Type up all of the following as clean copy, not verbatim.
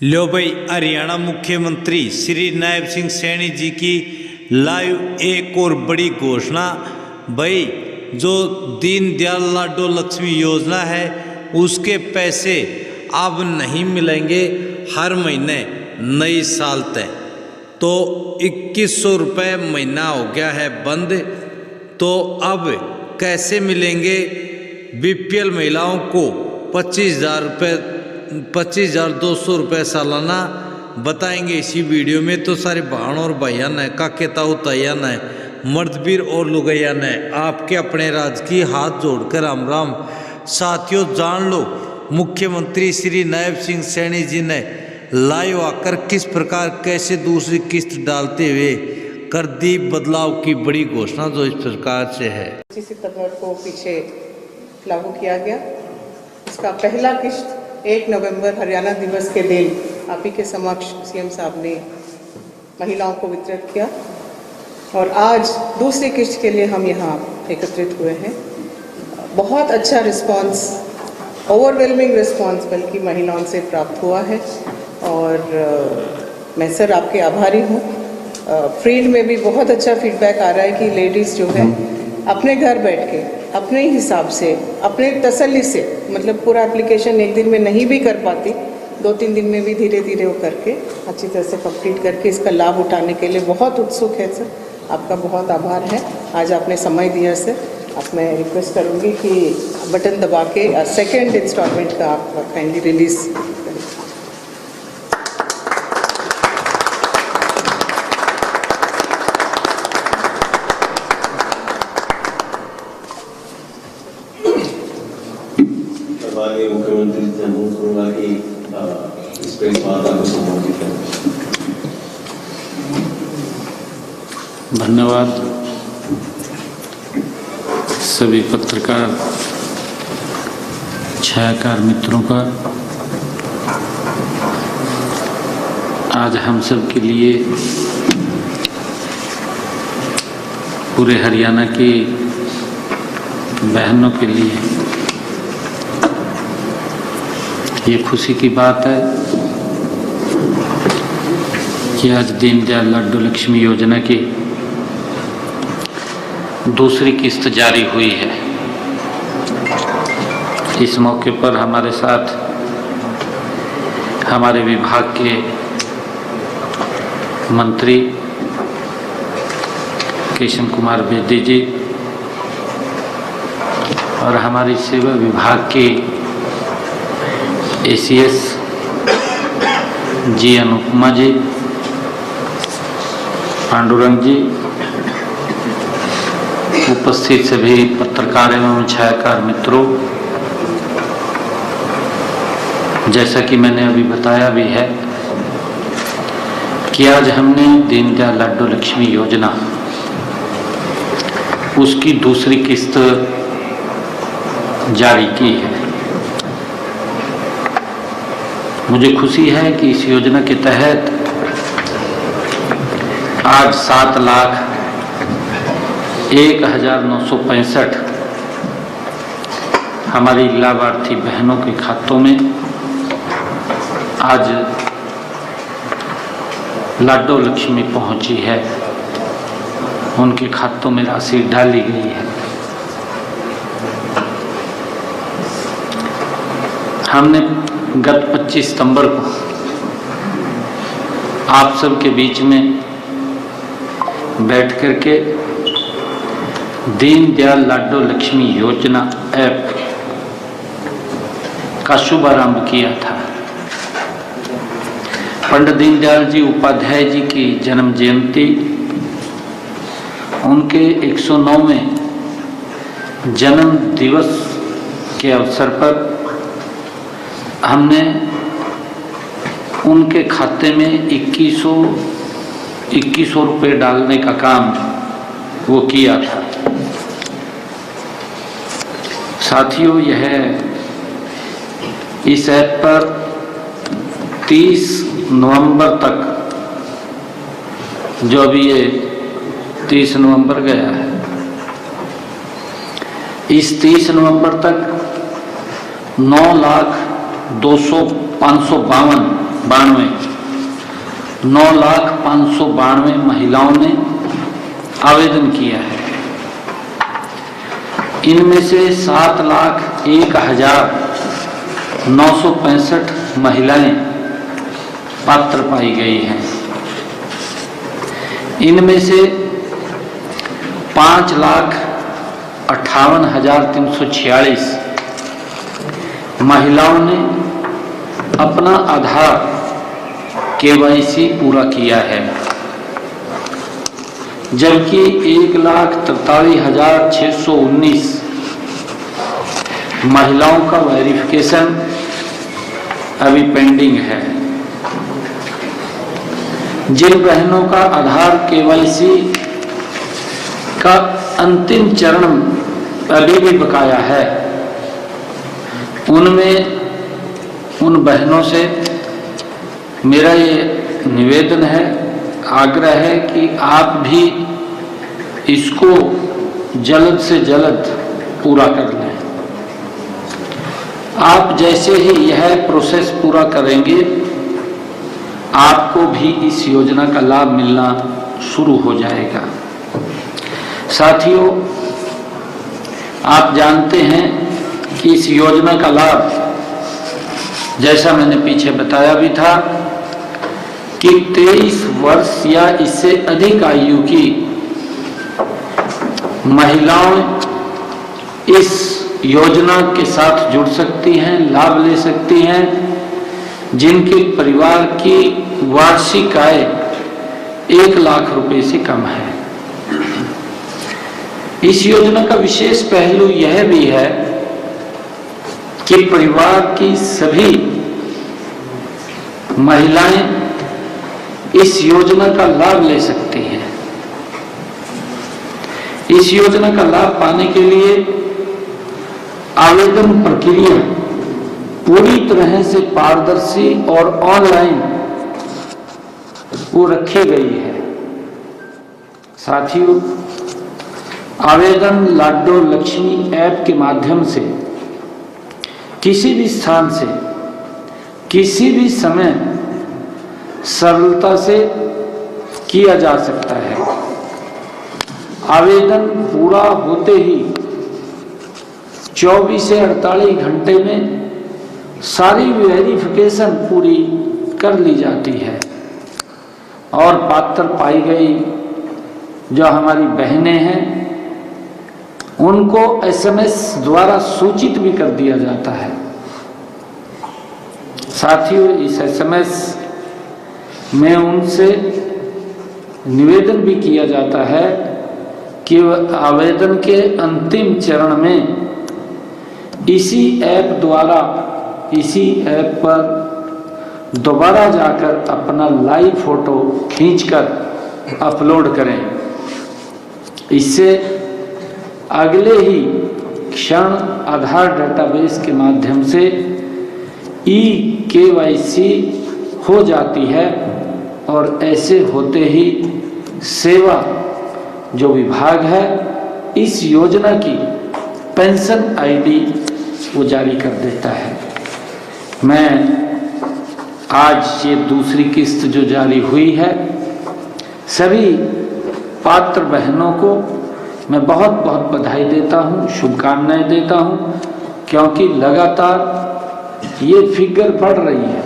लो भाई, हरियाणा मुख्यमंत्री श्री नायब सिंह सैनी जी की लाइव एक और बड़ी घोषणा। भाई, जो दीनदयाल लाडो लक्ष्मी योजना है उसके पैसे अब नहीं मिलेंगे हर महीने नई साल तक। तो 2100 रुपये महीना हो गया है बंद। तो अब कैसे मिलेंगे बीपीएल महिलाओं को 25,200 रुपये सालाना, बताएंगे इसी वीडियो में। तो सारे बहन और भाइया ने, काके ताऊ ताइया ने, मर्दबीर और लुगैया ने आपके अपने राजकीय हाथ जोड़कर राम राम। साथियों, जान लो मुख्यमंत्री श्री नायब सिंह सैनी जी ने लाइव आकर किस प्रकार कैसे दूसरी किस्त डालते हुए कर दी बदलाव की बड़ी घोषणा, जो इस प्रकार से है। 25 सितंबर को पीछे लागू किया गया। इसका पहला किस्त 1 नवंबर हरियाणा दिवस के दिन आप ही के समक्ष सीएम साहब ने महिलाओं को वितरित किया और आज दूसरी किस्त के लिए हम यहाँ एकत्रित हुए हैं। बहुत अच्छा रिस्पांस, ओवरवेलमिंग रिस्पांस बल्कि महिलाओं से प्राप्त हुआ है और मैं सर आपके आभारी हूँ। फील्ड में भी बहुत अच्छा फीडबैक आ रहा है कि लेडीज़ जो है अपने घर बैठ के अपने हिसाब से, अपने तसल्ली से, मतलब पूरा एप्लीकेशन एक दिन में नहीं भी कर पाती, 2-3 दिन में भी धीरे धीरे वो करके अच्छी तरह से कंप्लीट करके इसका लाभ उठाने के लिए बहुत उत्सुक है। सर, आपका बहुत आभार है, आज आपने समय दिया सर। अब मैं रिक्वेस्ट करूँगी कि बटन दबा के सेकेंड इंस्टॉलमेंट का आप काइंडली रिलीज़ करें। मुख्यमंत्री से अनुरोध करूंगा कि इस प्रेस वार्ता को संबोधित करें। धन्यवाद सभी पत्रकार छायाकार मित्रों का। आज हम सब के लिए, पूरे हरियाणा की बहनों के लिए ये खुशी की बात है कि आज दीनदयाल लाडो लक्ष्मी योजना की दूसरी किस्त जारी हुई है। इस मौके पर हमारे साथ हमारे विभाग के मंत्री किशन कुमार बेदी जी और हमारी सेवा विभाग की ACS जी अनुपमा जी, पांडुरंग जी, उपस्थित सभी पत्रकार एवं छायाकार मित्रों, जैसा कि मैंने अभी बताया भी है कि आज हमने दीनदयाल लाडो लक्ष्मी योजना उसकी दूसरी किस्त जारी की है। मुझे खुशी है कि इस योजना के तहत आज 7,01,965 हमारी लाभार्थी बहनों के खातों में आज लाडो लक्ष्मी पहुंची है, उनके खातों में राशि डाली गई है। हमने गत 25 सितंबर को आप सब के बीच में बैठ कर के दीनदयाल लाडो लक्ष्मी योजना ऐप का शुभारंभ किया था। पंडित दीनदयाल जी उपाध्याय जी की जन्म जयंती, उनके 109वें जन्म दिवस के अवसर पर हमने उनके खाते में 2100 रुपये डालने का काम वो किया था। साथियों, यह इस ऐप पर 30 नवंबर तक, जो अभी ये 30 नवंबर गया है, इस 30 नवंबर तक 9,02,552 9,592 महिलाओं ने आवेदन किया है। इनमें से 7,01,965 महिलाएं पात्र पाई गई हैं। इनमें से 5,58,346 महिलाओं ने अपना आधार KYC पूरा किया है, जबकि 1,43,619 महिलाओं का वेरिफिकेशन अभी पेंडिंग है। जिन बहनों का आधार KYC का अंतिम चरण अभी भी बकाया है, उनमें उन बहनों से मेरा ये निवेदन है, आग्रह है कि आप भी इसको जल्द से जल्द पूरा कर लें। आप जैसे ही यह प्रोसेस पूरा करेंगे, आपको भी इस योजना का लाभ मिलना शुरू हो जाएगा। साथियों, आप जानते हैं कि इस योजना का लाभ, जैसा मैंने पीछे बताया भी था, कि 23 वर्ष या इससे अधिक आयु की महिलाएं इस योजना के साथ जुड़ सकती हैं, लाभ ले सकती हैं, जिनके परिवार की वार्षिक आय 1 लाख रुपए से कम है। इस योजना का विशेष पहलू यह भी है कि परिवार की सभी महिलाएं इस योजना का लाभ ले सकती हैं। इस योजना का लाभ पाने के लिए आवेदन प्रक्रिया पूरी तरह से पारदर्शी और ऑनलाइन वो रखी गई है। साथियों, आवेदन लाडो लक्ष्मी ऐप के माध्यम से किसी भी स्थान से किसी भी समय सरलता से किया जा सकता है। आवेदन पूरा होते ही 24 से 48 घंटे में सारी वेरिफिकेशन पूरी कर ली जाती है और पात्र पाई गई जो हमारी बहनें हैं, उनको SMS द्वारा सूचित भी कर दिया जाता है। साथियों, इस SMS में उनसे निवेदन भी किया जाता है कि आवेदन के अंतिम चरण में इसी ऐप पर दोबारा जाकर अपना लाइव फोटो खींचकर अपलोड करें। इससे अगले ही क्षण आधार डेटाबेस के माध्यम से KYC हो जाती है और ऐसे होते ही सेवा जो विभाग है इस योजना की पेंशन ID वो जारी कर देता है। मैं आज ये दूसरी किस्त जो जारी हुई है, सभी पात्र बहनों को मैं बहुत बहुत बधाई देता हूँ, शुभकामनाएं देता हूँ, क्योंकि लगातार ये फिगर बढ़ रही है।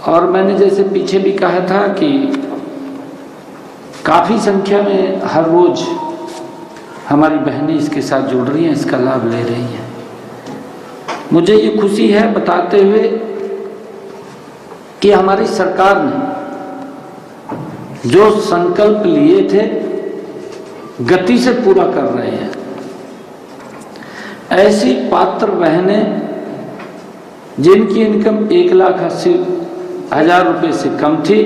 और मैंने जैसे पीछे भी कहा था कि काफ़ी संख्या में हर रोज हमारी बहनें इसके साथ जुड़ रही हैं, इसका लाभ ले रही हैं। मुझे ये खुशी है बताते हुए कि हमारी सरकार ने जो संकल्प लिए थे गति से पूरा कर रहे हैं। ऐसी पात्र बहनें जिनकी इनकम 1,80,000 रुपये से कम थी,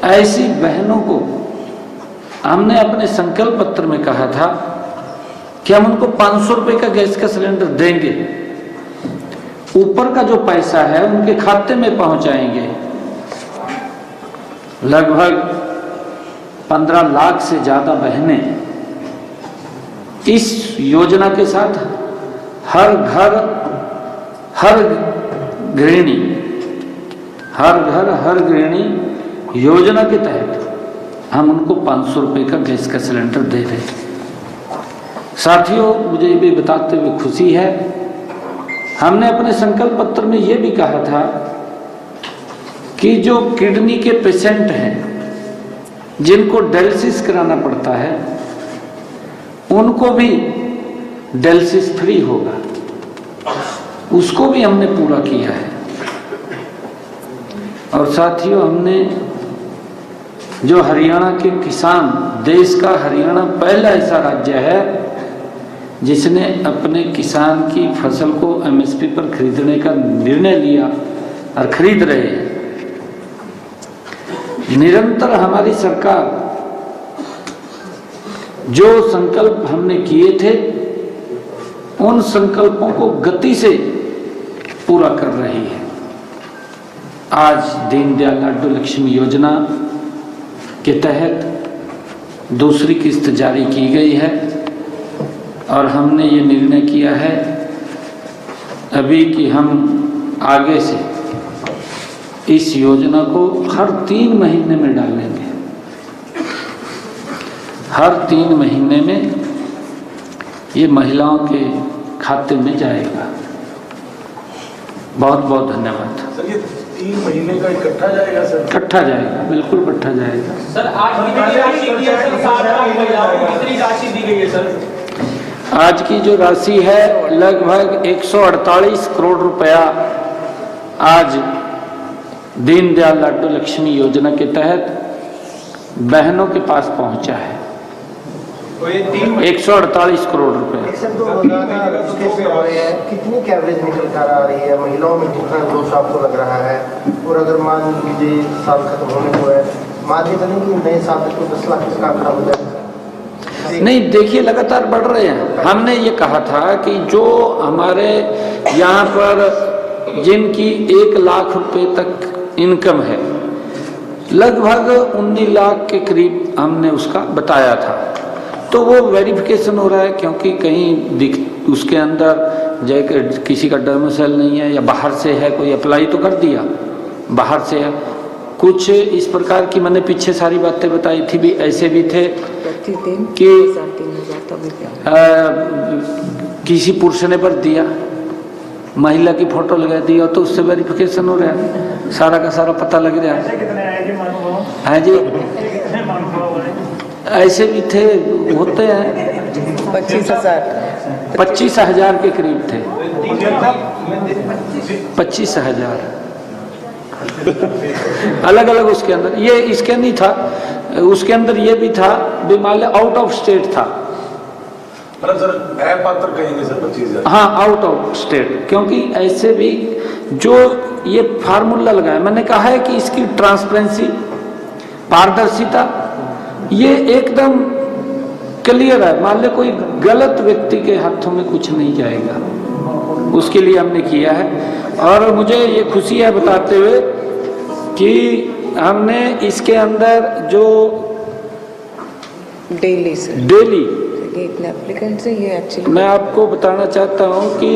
ऐसी बहनों को हमने अपने संकल्प पत्र में कहा था कि हम उनको 500 रुपये का गैस का सिलेंडर देंगे, ऊपर का जो पैसा है उनके खाते में पहुंचाएंगे। लगभग 15 लाख से ज़्यादा बहनें इस योजना के साथ हर घर हर गृहिणी, हर घर हर गृहिणी योजना के तहत हम उनको 500 रुपये का गैस का सिलेंडर दे रहे हैं। साथियों, मुझे ये भी बताते हुए खुशी है, हमने अपने संकल्प पत्र में ये भी कहा था कि जो किडनी के पेशेंट हैं, जिनको डायलिसिस कराना पड़ता है, उनको भी डायलिसिस फ्री होगा, उसको भी हमने पूरा किया है। और साथियों, हमने जो हरियाणा के किसान, देश का हरियाणा पहला ऐसा राज्य है जिसने अपने किसान की फसल को एमएसपी पर खरीदने का निर्णय लिया और खरीद रहे हैं। निरंतर हमारी सरकार जो संकल्प हमने किए थे, उन संकल्पों को गति से पूरा कर रही है। आज दीनदयाल लाडो लक्ष्मी योजना के तहत दूसरी किस्त जारी की गई है और हमने ये निर्णय किया है अभी कि हम आगे से इस योजना को हर 3 महीने में डालेंगे। हर 3 महीने में ये महिलाओं के खाते में जाएगा। बहुत बहुत धन्यवाद। सर, ये 3 महीने का इकट्ठा जाएगा सर? इकट्ठा जाएगा, बिल्कुल इकट्ठा जाएगा। सर, आज कितनी राशि दी है सर? 7 लाख महिलाओं को कितनी राशि दी गई है सर? आज की जो राशि है लगभग 148 करोड़ रुपया आज दीनदयाल लाडो लक्ष्मी योजना के तहत बहनों के पास पहुंचा है। 148 करोड़ रुपए। कितनी कैवरेज निकल कर आ रही है? महिलाओं में कितना जोश आपको लग रहा है? और अगर मान लीजिए साल खत्म होने को है, मान के चलें कि नए साल तक तो 10 लाख तक आंकड़ा हो जाएगा? नहीं, देखिए लगातार बढ़ रहे हैं। हमने ये कहा था कि जो हमारे यहाँ पर जिनकी 1 लाख रुपए तक इनकम है, लगभग 19 लाख के करीब हमने उसका बताया था। तो वो वेरिफिकेशन हो रहा है, क्योंकि कहीं उसके अंदर जैसे किसी का डोमिसाइल नहीं है या बाहर से है, कोई अप्लाई तो कर दिया, बाहर से है। कुछ इस प्रकार की मैंने पीछे सारी बातें बताई थी, भी ऐसे भी थे कि किसी पुरुष ने भर दिया, महिला की फोटो लगा दिया, तो उससे वेरिफिकेशन हो रहा है, सारा का सारा पता लग रहा है। हाँ जी, ऐसे भी थे, होते हैं। 25,000 के करीब थे। 25,000 अलग अलग उसके अंदर। ये इसके नहीं था, उसके अंदर ये भी था, भी मान लो आउट ऑफ स्टेट था। मतलब सर अपात्र कहेंगे सर 25,000? हाँ, आउट ऑफ स्टेट, क्योंकि ऐसे भी जो ये फार्मूला लगाया, मैंने कहा है कि इसकी ट्रांसपेरेंसी, पारदर्शिता, ये एकदम क्लियर है। मान लो कोई गलत व्यक्ति के हाथों में कुछ नहीं जाएगा, उसके लिए हमने किया है। और मुझे ये खुशी है बताते हुए कि हमने इसके अंदर जो डेली इतने एप्लीकेंट्स हैं, ये एक्चुअली मैं आपको बताना चाहता हूँ कि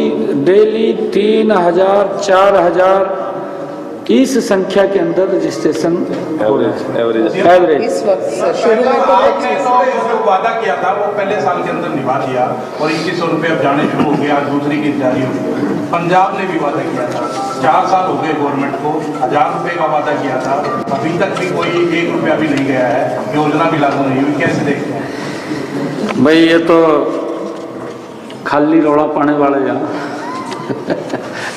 डेली 3,000 4,000 इस संख्या के अंदर रजिस्ट्रेशन हो रहा है एवरेज। इस वक्त शुरू में तो आपने तो जो वादा किया था वो पहले साल के अंदर निभा दिया और 2100 रुपये अब जाने शुरू हो गया, आज दूसरी किस्त जारी हो गई। पंजाब ने भी वादा किया था, 4 साल हो गए गवर्नमेंट को, 1000 रुपये का वादा किया था, अभी तक भी कोई 1 रुपया भी नहीं गया है, योजना भी लागू नहीं हुई। कैसे देखते हैं भाई? ये तो खाली रौला पाने वाले यहाँ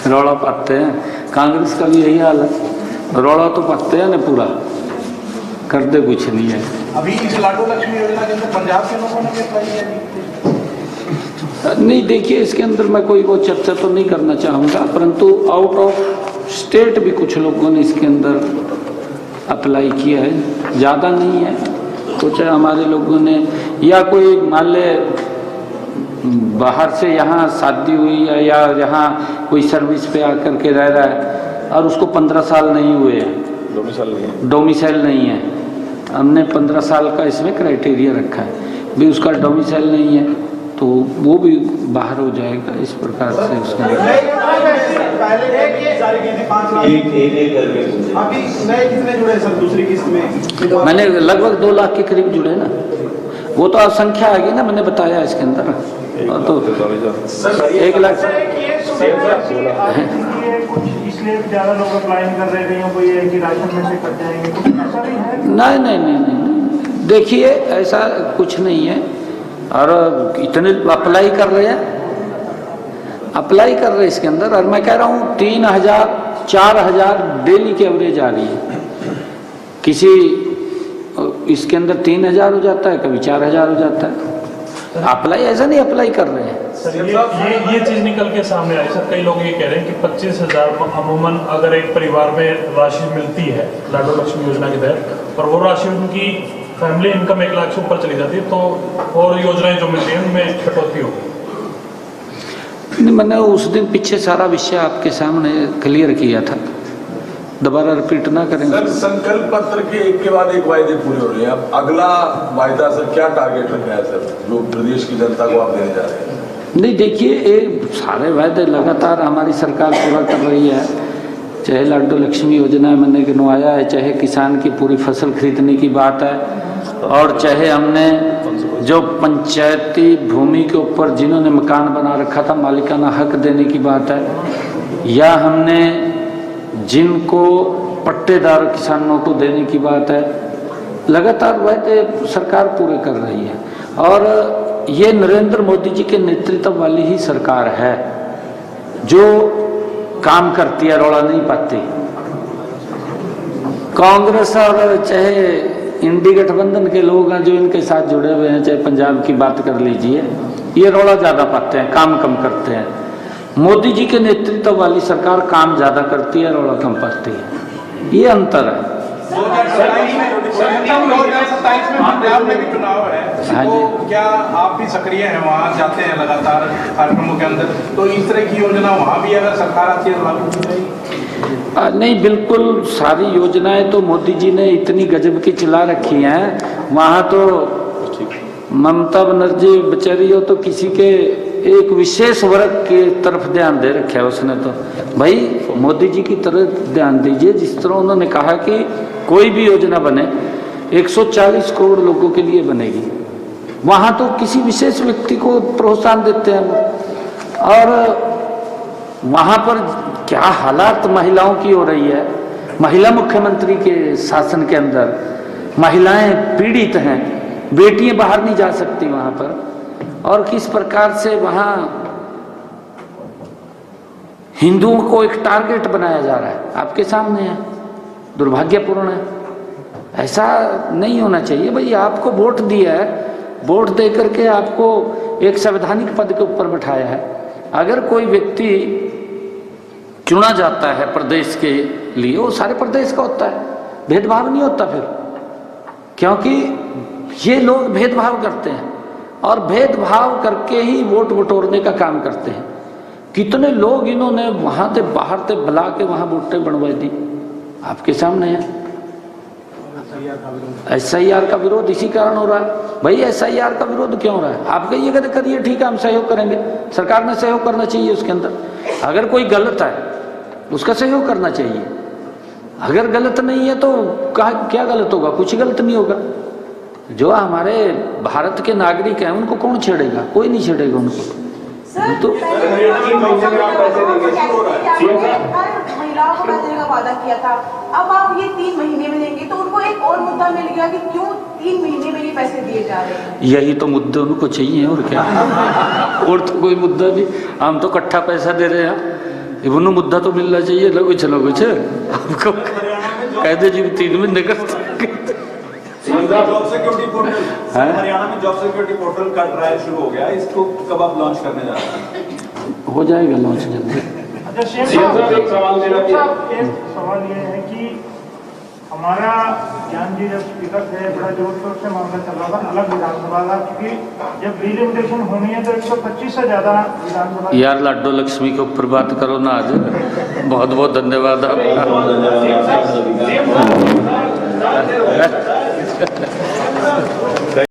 रौला पाते हैं। कांग्रेस का भी यही हाल है, रौला तो पाते हैं ना, पूरा करते कुछ नहीं है। अभी इस लाडो लक्ष्मी योजना के अंदर पंजाब के लोगों ने भी अप्लाई किया नहीं, देखिए इसके अंदर मैं कोई वो चर्चा तो नहीं करना चाहूँगा, परंतु आउट ऑफ स्टेट भी कुछ लोगों ने इसके अंदर अप्लाई किया है, ज़्यादा नहीं है। कुछ हमारे लोगों ने, या कोई मान ले बाहर से यहाँ शादी हुई या यहाँ कोई सर्विस पे आकर के रह रहा है और उसको 15 साल नहीं हुए हैं, डोमिसाइल नहीं है। हमने 15 साल का इसमें क्राइटेरिया रखा है, भी उसका डोमिसाइल नहीं है तो वो भी बाहर हो जाएगा। इस प्रकार से उसका पहले ये सारी गिनती 5 लाख एक करके पूछे। अभी नए कितने जुड़े सर दूसरी किस्त में? मैंने लगभग 2 लाख के करीब जुड़े ना, वो तो अब संख्या आ गई ना, मैंने बताया इसके अंदर। तो 1 लाख इसलिए ज़्यादा लोग अप्लाई नहीं कर रहे थे, कोई है कि राशन में से कट जाएंगे, कुछ ऐसा नहीं है? नहीं, देखिए ऐसा कुछ नहीं है। और इतने अप्लाई कर रहे हैं इसके अंदर, और मैं कह रहा हूँ 3000 4000 डेली की एवरेज आ रही है। किसी इसके अंदर 3000 हो जाता है, कभी 4000 हो जाता है। अप्लाई ऐसा नहीं अप्लाई कर रहे हैं सर। ये चीज़ निकल के सामने आई सर। कई लोग ये कह रहे हैं कि 25,000 अमूमन अगर एक परिवार में राशि मिलती है लाडो लक्ष्मी योजना के तहत, और वो राशि उनकी फैमिली इनकम 1 लाख से ऊपर चली जाती है, तो और योजनाएं जो मिलती हैं उनमें कटौती होगी। नहीं, मैंने उस दिन पीछे सारा विषय आपके सामने क्लियर किया था, दोबारा रिपीट ना करें। सर, संकल्प पत्र के एक के बाद एक वायदे पूरे हो रहे हैं, अब अगला वायदा सर क्या टारगेट रखा है सर, जो प्रदेश की जनता को आप देने जा रहे हैं? नहीं, देखिए ये सारे वायदे लगातार हमारी सरकार पूरा कर रही है। चाहे लाडो लक्ष्मी योजना मैंने गिनवाया है, चाहे किसान की पूरी फसल खरीदने की बात है, और चाहे हमने जो पंचायती भूमि के ऊपर जिन्होंने मकान बना रखा था मालिकाना हक देने की बात है, या हमने जिनको पट्टेदार किसानों को देने की बात है। लगातार वायदे सरकार पूरे कर रही है, और ये नरेंद्र मोदी जी के नेतृत्व वाली ही सरकार है जो काम करती है, रौला नहीं पाती। कांग्रेस और चाहे इंडी गठबंधन के लोग हैं जो इनके साथ जुड़े हुए हैं, चाहे पंजाब की बात कर लीजिए, ये रौला ज़्यादा पाते हैं, काम कम करते हैं। मोदी जी के नेतृत्व वाली सरकार काम ज़्यादा करती है, रौला कम पाती है। ये अंतर है। 2027 में पंजाब में भी चुनाव है, तो क्या आप भी सक्रिय हैं, वहाँ जाते हैं लगातार कार्यक्रमों के अंदर, तो इस तरह की योजना वहाँ भी अगर सरकार आती है तो लागू की जाएगी? नहीं, बिल्कुल सारी योजनाएं तो मोदी जी ने इतनी गजब की चला रखी हैं। वहाँ तो ममता बनर्जी बेचारी हो तो किसी के एक विशेष वर्ग की तरफ ध्यान दे रखा है उसने। तो भाई मोदी जी की तरफ ध्यान दीजिए। जिस तरह उन्होंने कहा कि कोई भी योजना बने 140 करोड़ लोगों के लिए बनेगी, वहाँ तो किसी विशेष व्यक्ति को प्रोत्साहन देते हैं, और वहाँ पर क्या हालात महिलाओं की हो रही है। महिला मुख्यमंत्री के शासन के अंदर महिलाएं पीड़ित हैं, बेटियां बाहर नहीं जा सकती वहाँ पर, और किस प्रकार से वहाँ हिंदुओं को एक टारगेट बनाया जा रहा है, आपके सामने है। दुर्भाग्यपूर्ण है, ऐसा नहीं होना चाहिए। भाई आपको वोट दिया है, वोट दे करके आपको एक संवैधानिक पद के ऊपर बिठाया है। अगर कोई व्यक्ति चुना जाता है प्रदेश के लिए, वो सारे प्रदेश का होता है, भेदभाव नहीं होता फिर, क्योंकि ये लोग भेदभाव करते हैं और भेदभाव करके ही वोट बटोरने का काम करते हैं। कितने लोग इन्होंने वहाँ से बाहर से बुला के वहाँ वोटें बनवाई दी, आपके सामने है। SIR का विरोध इसी कारण हो रहा है। भाई SIR का विरोध क्यों हो रहा है? आप कहिएगा तो करिए, ठीक है हम सहयोग करेंगे, सरकार ने सहयोग करना चाहिए उसके अंदर। अगर कोई गलत है उसका सहयोग करना चाहिए, अगर गलत नहीं है तो क्या गलत होगा? कुछ गलत नहीं होगा। जो हमारे भारत के नागरिक हैं उनको कौन छेड़ेगा? कोई नहीं छेड़ेगा उनको। तो महिलाओं को पैसे का वादा किया था, अब आप ये 3 महीने में देंगे, तो उनको एक और मुद्दा मिल गया कि क्यों 3 महीने में ये पैसे दिए जा रहे हैं। यही तो मुद्दे उनको चाहिए, और क्या और तो कोई मुद्दा नहीं। हम तो इकट्ठा पैसा दे रहे हैं, उन्हें मुद्दा तो मिलना चाहिए। लोग कुछ आपको कह दे जी 3 महीने कर जॉब सिक्योरिटी पोर्टल, हरियाणा में जॉब सिक्योरिटी पोर्टल का ट्रायल शुरू हो गया, इसको कब आप लॉन्च करने जा रहे हैं? हो जाएगा लॉन्च जल्दी। अच्छा, एक सवाल ये है कि हमारा ज्ञान जी जब स्पीकर थे बड़ा जोर शोर से मामला चल रहा था अलग विधानसभा का, क्योंकि जब डिलिमिटेशन होनी है तो 125 से ज्यादा विधानसभा। यार लाडो लक्ष्मी के ऊपर बात करो ना आज। बहुत बहुत धन्यवाद आपका।